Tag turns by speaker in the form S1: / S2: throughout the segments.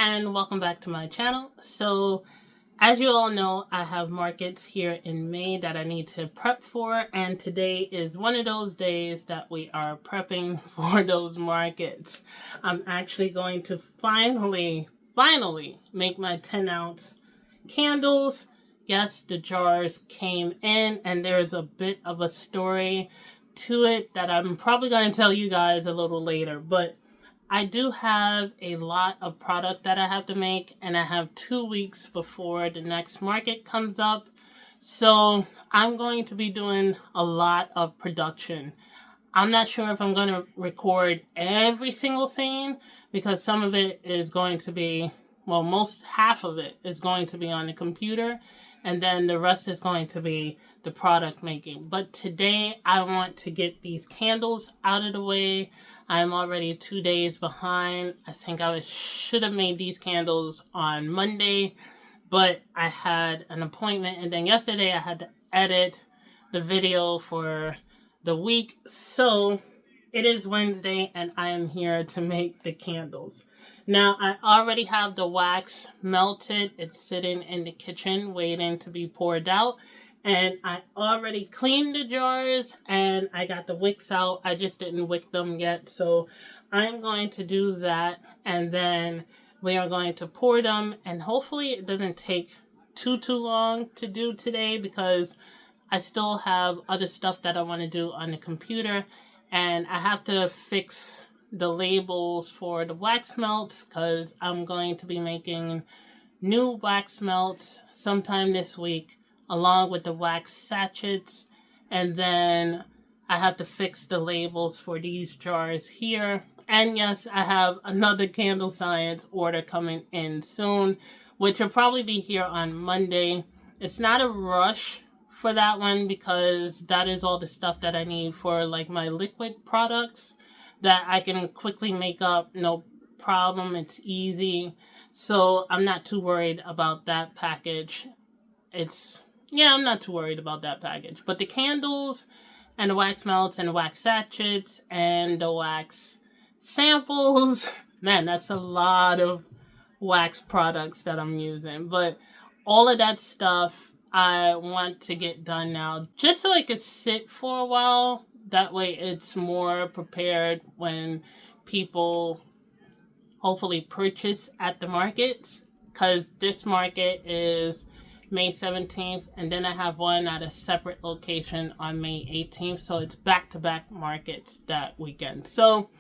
S1: and welcome back to my channel. So as you all know, I have markets here in May that I need to prep for, and today is one of those days that we are prepping for those markets. I'm actually going to finally make my 10-ounce candles. Yes, the jars came in, and there's a bit of a story to it that I'm probably going to tell you guys a little later, but I do have a lot of product that I have to make, and I have 2 weeks before the next market comes up. So I'm going to be doing a lot of production. I'm not sure if I'm going to record every single thing because some of it is going to be, well, half of it is going to be on the computer, and then the rest is going to be the product making. But today I want to get these candles out of the way. I'm already 2 days behind. I think I should have made these candles on Monday, but I had an appointment, and then yesterday I had to edit the video for the week. So it is Wednesday and I am here to make the candles. Now I already have the wax melted. It's sitting in the kitchen waiting to be poured out. And I already cleaned the jars and I got the wicks out. I just didn't wick them yet. So I'm going to do that, and then we are going to pour them, and hopefully it doesn't take too long to do today because I still have other stuff that I want to do on the computer, and I have to fix the labels for the wax melts because I'm going to be making new wax melts sometime this week, along with the wax sachets, and then I have to fix the labels for these jars here. And yes, I have another Candle Science order coming in soon, which will probably be here on Monday. It's not a rush for that one because that is all the stuff that I need for like my liquid products that I can quickly make up, no problem. It's easy. So I'm not too worried about that package. I'm not too worried about that package. But the candles and the wax melts and the wax sachets and the wax samples, man, that's a lot of wax products that I'm using. But all of that stuff I want to get done now just so I could sit for a while. That way it's more prepared when people hopefully purchase at the markets, because this market is May 17th, and then I have one at a separate location on May 18th, so it's back-to-back markets that weekend. So,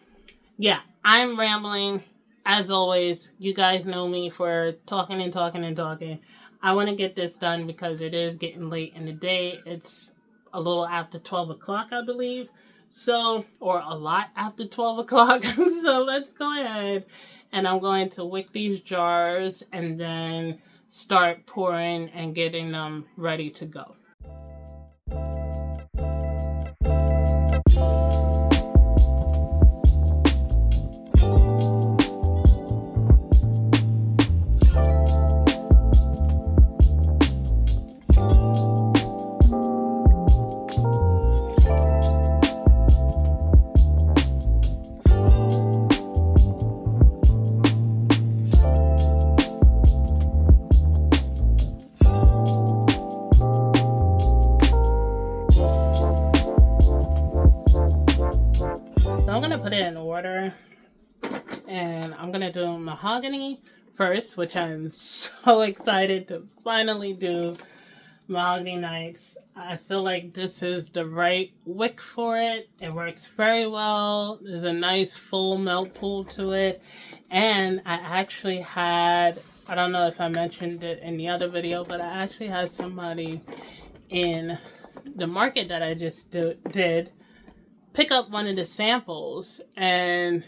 S1: yeah, I'm rambling. As always, you guys know me for talking and talking and talking. I want to get this done because it is getting late in the day. It's a little after 12 o'clock, I believe. So, or a lot after 12 o'clock. So let's go ahead, and I'm going to wick these jars and then start pouring and getting them ready to go. I'm going to put it in order, and I'm going to do mahogany first, which I'm so excited to finally do. Mahogany nights. I feel like this is the right wick for it. It works very well. There's a nice full melt pool to it, and I actually had, I don't know if I mentioned it in the other video, but I actually had somebody in the market that I just did pick up one of the samples and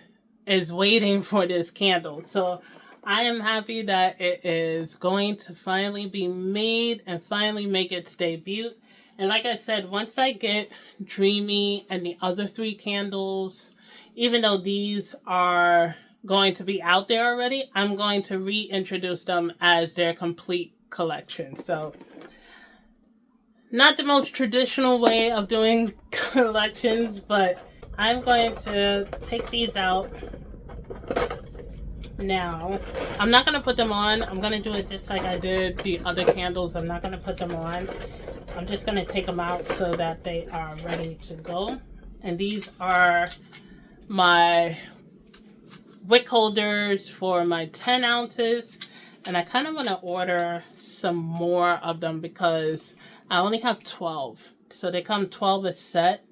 S1: is waiting for this candle. So I am happy that it is going to finally be made and finally make its debut. And like I said, once I get Dreamy and the other 3 candles, even though these are going to be out there already, I'm going to reintroduce them as their complete collection. So not the most traditional way of doing collections, but I'm going to take these out Now, I'm not going to put them on. I'm going to do it just like I did the other candles. I'm not going to put them on. I'm just going to take them out so that they are ready to go. And these are my wick holders for my 10 ounces. And I kind of want to order some more of them because I only have 12. So they come 12 a set.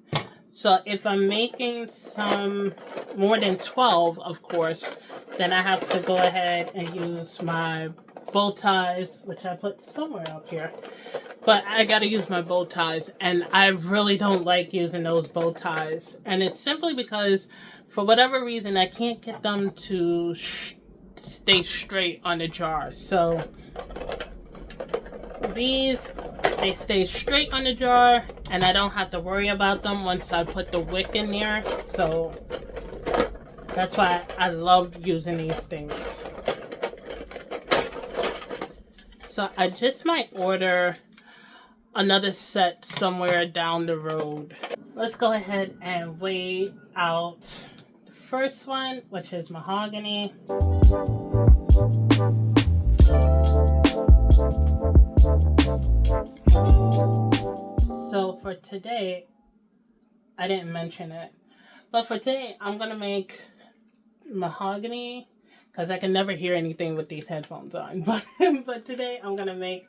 S1: So if I'm making some more than 12, of course, then I have to go ahead and use my bow ties, which I put somewhere up here. But I gotta use my bow ties, and I really don't like using those bow ties. And it's simply because, for whatever reason, I can't get them to stay straight on the jar. So these, they stay straight on the jar, and I don't have to worry about them once I put the wick in there. So that's why I love using these things. So I just might order another set somewhere down the road. Let's go ahead and weigh out the first one, which is mahogany. So for today, I didn't mention it, but for today I'm gonna make mahogany, because I can never hear anything with these headphones on. But today I'm gonna make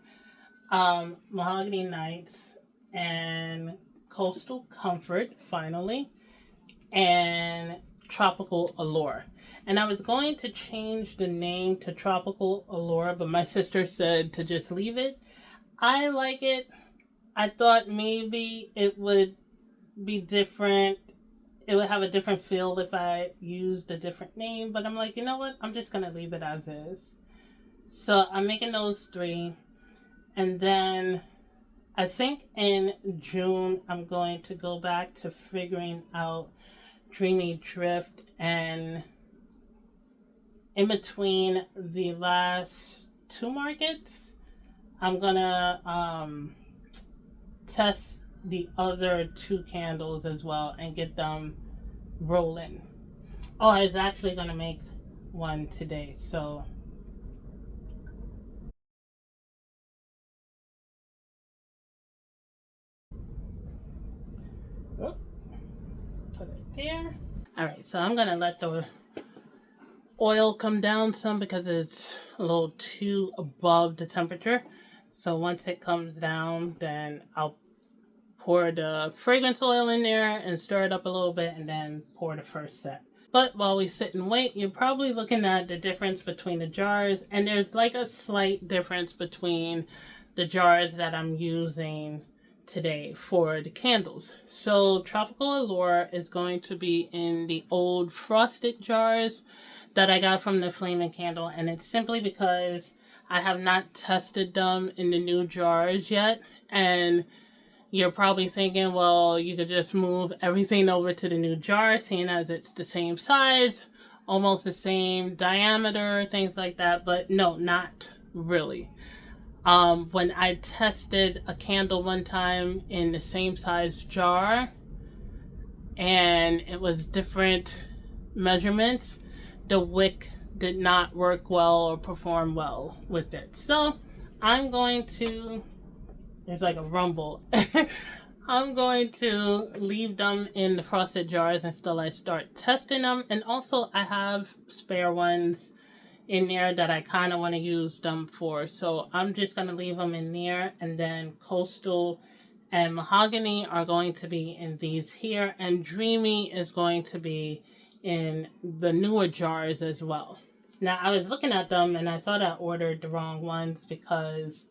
S1: mahogany nights and coastal comfort, finally, and tropical allure. And I was going to change the name to tropical allure, but my sister said to just leave it. I like it. I thought maybe it would be different. It would have a different feel if I used a different name, but I'm like, you know what? I'm just gonna leave it as is. So I'm making those 3, and then I think in June I'm going to go back to figuring out Dreamy Drift, and in between the last 2 markets, I'm gonna test the other 2 candles as well and get them rolling. Oh, I was actually gonna make one today, so put it there. All right, so I'm gonna let the oil come down some because it's a little too above the temperature. So once it comes down, then I'll pour the fragrance oil in there and stir it up a little bit, and then pour the first set. But while we sit and wait, you're probably looking at the difference between the jars, and there's like a slight difference between the jars that I'm using today for the candles. So Tropical Allure is going to be in the old frosted jars that I got from the Flaming Candle, and it's simply because I have not tested them in the new jars yet. And you're probably thinking, well, you could just move everything over to the new jar, seeing as it's the same size, almost the same diameter, things like that. But no, not really. When I tested a candle one time in the same size jar, and it was different measurements, the wick did not work well or perform well with it. So I'm going to, there's like a rumble. I'm going to leave them in the frosted jars until I start testing them. And also I have spare ones in there that I kind of want to use them for. So I'm just going to leave them in there, and then coastal and mahogany are going to be in these here, and dreamy is going to be in the newer jars as well. Now I was looking at them and I thought I ordered the wrong ones because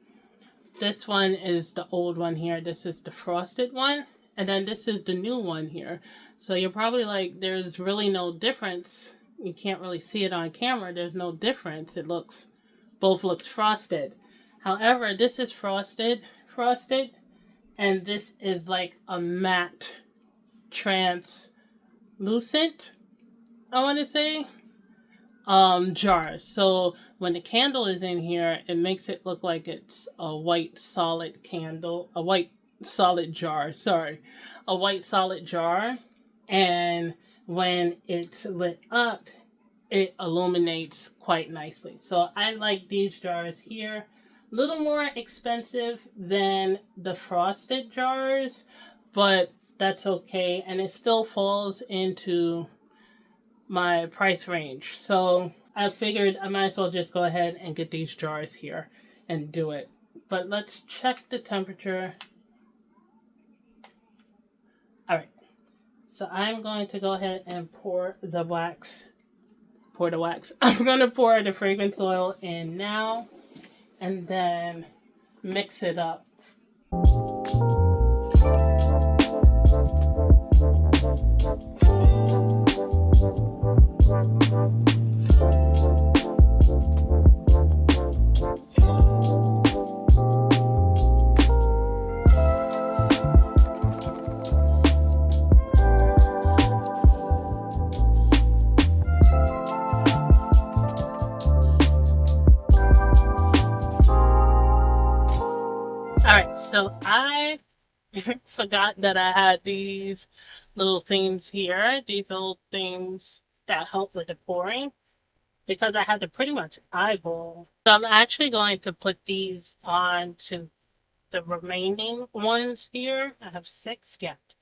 S1: this one is the old one here. This is the frosted one. And then this is the new one here. So you're probably like, there's really no difference. You can't really see it on camera. There's no difference. It looks, both looks frosted. However, this is frosted, and this is like a matte translucent, I want to say, jar. So when the candle is in here, it makes it look like it's a white solid candle, a white solid jar, a white solid jar. And when it's lit up, it illuminates quite nicely. So I like these jars here. A little more expensive than the frosted jars, but that's okay. And it still falls into my price range. So I figured I might as well just go ahead and get these jars here and do it. But let's check the temperature. All right. So I'm going to go ahead and pour the wax. Pour the wax. I'm going to pour the fragrance oil in now and then mix it up. All right, so I forgot that I had these little things here, these little things that help with the pouring, because I had to pretty much eyeball. So I'm actually going to put these on to the remaining ones here. I have 6 yet.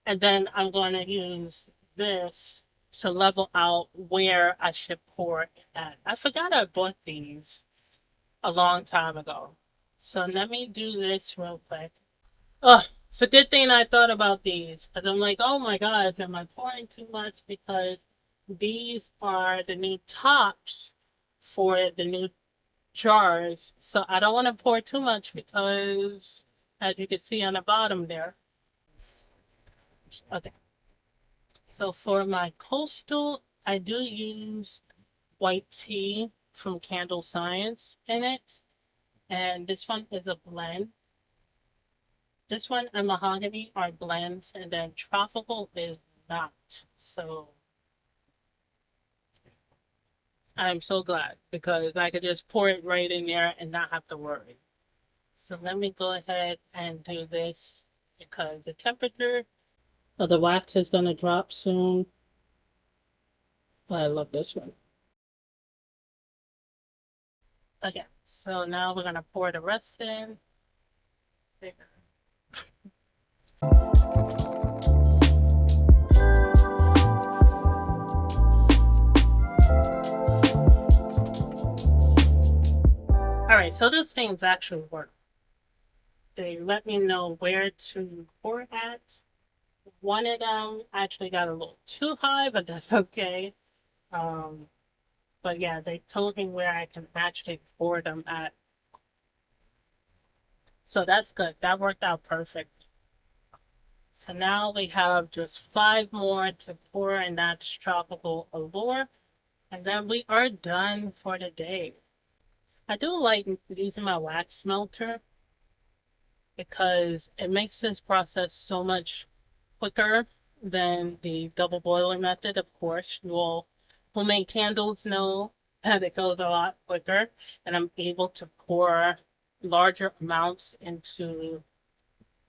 S1: And then I'm going to use this to level out where I should pour it at. I forgot I bought these a long time ago. So let me do this real quick. Oh, it's a good thing I thought about these. Because I'm like, oh my God, am I pouring too much? Because these are the new tops for the new jars. So I don't want to pour too much because, as you can see on the bottom there. Okay. So for my coastal, I do use white tea from Candle Science in it. And this one is a blend. This one and mahogany are blends, and then tropical is not. So I'm so glad because I could just pour it right in there and not have to worry. So let me go ahead and do this because the temperature of the wax is going to drop soon. I love this one. Okay, so now we're going to pour the rest in. Alright, so those things actually work. They let me know where to pour at. One of them actually got a little too high, but that's okay. But yeah, they told me where I can actually pour them at. So that's good. That worked out perfect. So now we have just 5 more to pour, and that's Tropical Allure. And then we are done for the day. I do like using my wax melter because it makes this process so much quicker than the double boiler method. Of course, you all who make candles know that it goes a lot quicker, and I'm able to pour larger amounts into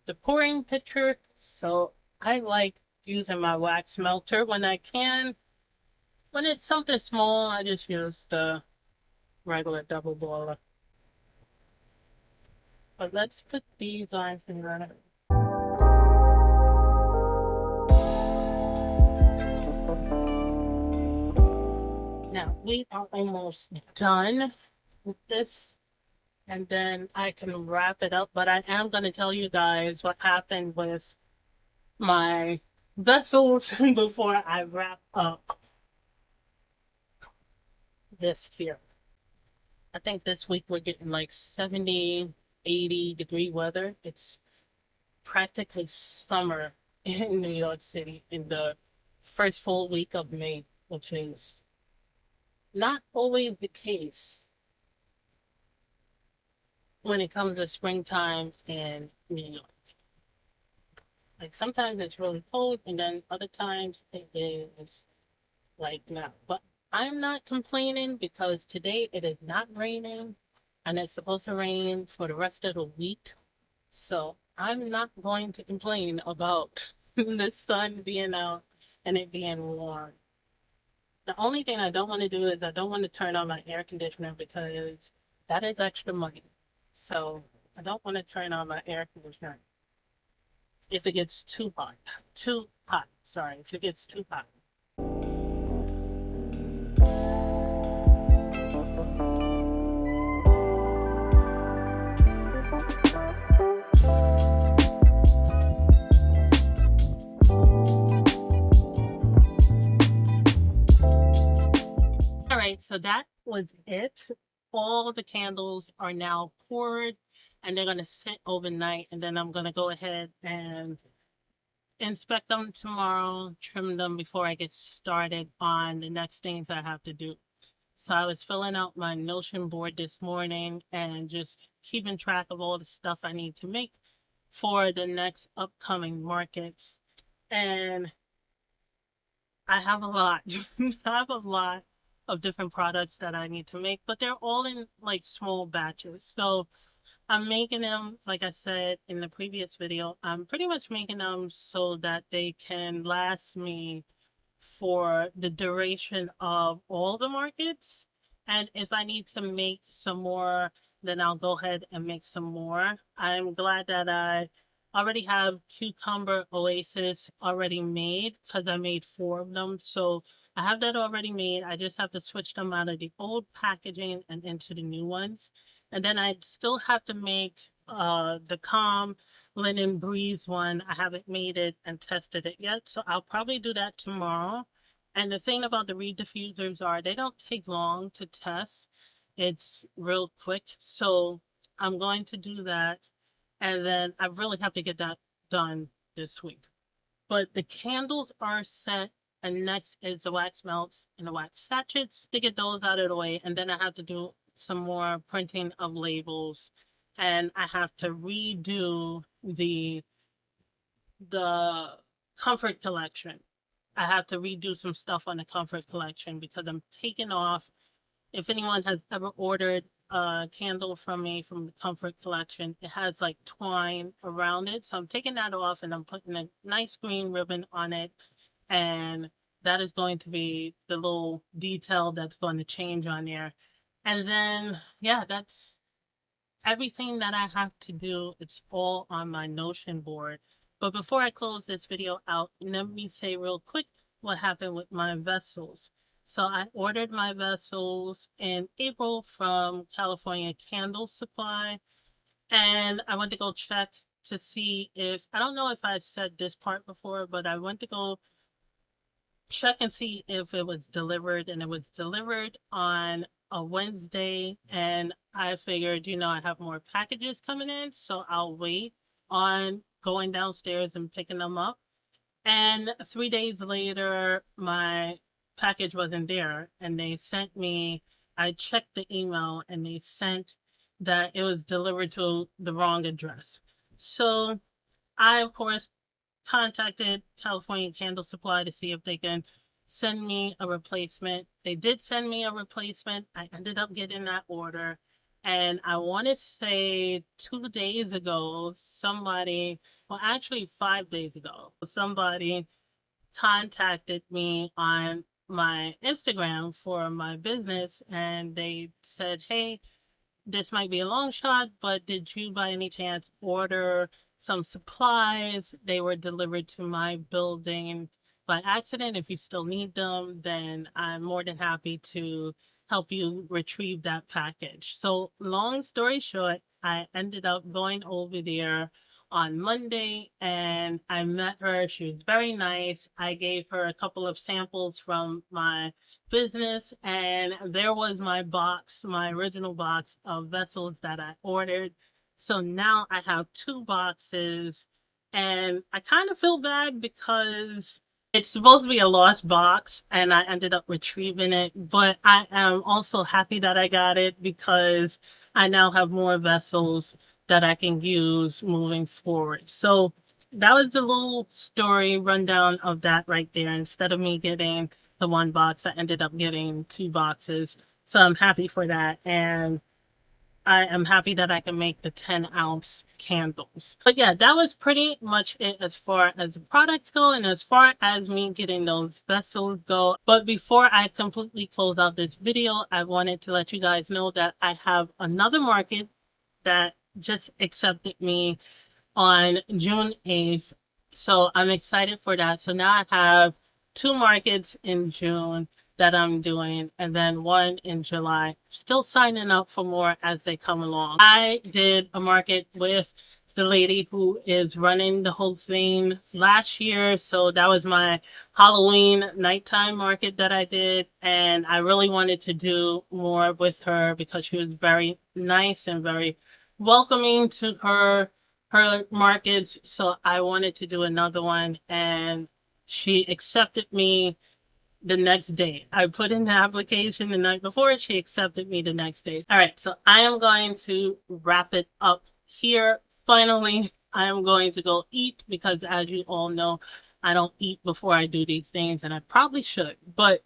S1: the pouring pitcher. So I like using my wax melter when I can. When it's something small, I just use the regular double boiler. But let's put these on here. Now we are almost done with this, and then I can wrap it up. But I am going to tell you guys what happened with my vessels before I wrap up this here. I think this week we're getting like 70, 80-degree weather. It's practically summer in New York City in the first full week of May, which is not always the case when it comes to springtime in New York. Like sometimes it's really cold, and then other times it is like now. But I'm not complaining because today it is not raining, and it's supposed to rain for the rest of the week. So I'm not going to complain about the sun being out and it being warm. The only thing I don't want to do is I don't want to turn on my air conditioner because that is extra money. So I don't want to turn on my air conditioner if it gets too hot. Too hot. Sorry, if it gets too hot. All right, so that was it. All the candles are now poured and they're going to sit overnight. And then I'm going to go ahead and inspect them tomorrow, trim them before I get started on the next things I have to do. So I was filling out my Notion board this morning and just keeping track of all the stuff I need to make for the next upcoming markets. And I have a lot. I have a lot of different products that I need to make, but they're all in like small batches. So I'm making them, like I said in the previous video, I'm pretty much making them so that they can last me for the duration of all the markets. And if I need to make some more, then I'll go ahead and make some more. I'm glad that I already have cucumber oasis already made because I made 4 of them. So I have that already made. I just have to switch them out of the old packaging and into the new ones. And then I still have to make the Calm Linen Breeze one. I haven't made it and tested it yet, so I'll probably do that tomorrow. And the thing about the reed diffusers are they don't take long to test. It's real quick. So I'm going to do that. And then I really have to get that done this week. But the candles are set. And next is the wax melts and the wax sachets to get those out of the way. And then I have to do some more printing of labels. And I have to redo the comfort collection. I have to redo some stuff on the comfort collection because I'm taking off. If anyone has ever ordered a candle from me from the comfort collection, it has like twine around it. So I'm taking that off and I'm putting a nice green ribbon on it. And that is going to be the little detail that's going to change on there. And then, yeah, that's everything that I have to do. It's all on my Notion board. But before I close this video out, let me say real quick what happened with my vessels. So I ordered my vessels in April from California Candle Supply. And I went to go check to see if, I don't know if I said this part before, but I went to go check and see if it was delivered, and it was delivered on a Wednesday. And I figured, I have more packages coming in, so I'll wait on going downstairs and picking them up. And 3 days later, my package wasn't there, and they sent me, I checked the email, and they sent that it was delivered to the wrong address. So I, of course, contacted California Candle Supply to see if they can send me a replacement. They did send me a replacement. I ended up getting that order. And I want to say 2 days ago, actually 5 days ago, somebody contacted me on my Instagram for my business, and they said, hey, this might be a long shot, but did you by any chance order some supplies? They were delivered to my building by accident. If you still need them, then I'm more than happy to help you retrieve that package. So long story short, I ended up going over there on Monday and I met her. She was very nice. I gave her a couple of samples from my business, and there was my box, my original box of vessels that I ordered. So now I have 2 boxes, and I kind of feel bad because it's supposed to be a lost box and I ended up retrieving it, but I am also happy that I got it because I now have more vessels that I can use moving forward. So that was the little story rundown of that right there. Instead of me getting the 1 box, I ended up getting 2 boxes. So I'm happy for that. And I am happy that I can make the 10-ounce candles. But yeah, that was pretty much it as far as the products go and as far as me getting those vessels go. But before I completely close out this video, I wanted to let you guys know that I have another market that just accepted me on June 8th. So I'm excited for that. So now I have two markets in June that I'm doing, and then one in July. Still signing up for more as they come along. I did a market with the lady who is running the whole thing last year. So that was my Halloween nighttime market that I did. And I really wanted to do more with her because she was very nice and very welcoming to her markets. So I wanted to do another one, and she accepted me the next day. I put in the application the night before, she accepted me the next day. All right, so I am going to wrap it up here. Finally, I am going to go eat because, as you all know, I don't eat before I do these things, and I probably should. But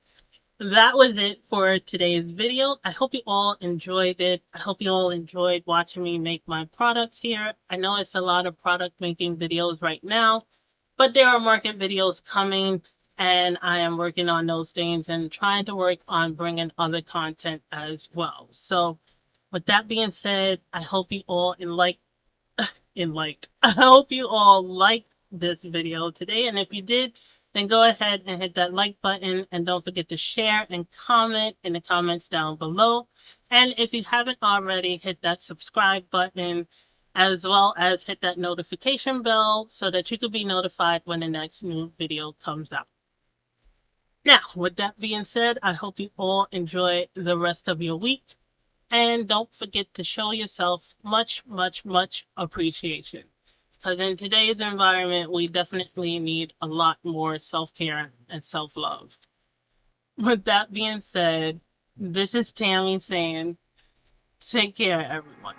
S1: that was it for today's video. I hope you all enjoyed it. I hope you all enjoyed watching me make my products here. I know it's a lot of product making videos right now, but there are market videos coming, and I am working on those things and trying to work on bringing other content as well. So with that being said, I hope you all I hope you all liked this video today. And if you did, then go ahead and hit that like button, and don't forget to share and comment in the comments down below. And if you haven't already, hit that subscribe button as well as hit that notification bell so that you could be notified when the next new video comes out. Now, with that being said, I hope you all enjoy the rest of your week. And don't forget to show yourself much, much, much appreciation. Because in today's environment, we definitely need a lot more self-care and self-love. With that being said, this is Tammy saying, take care, everyone.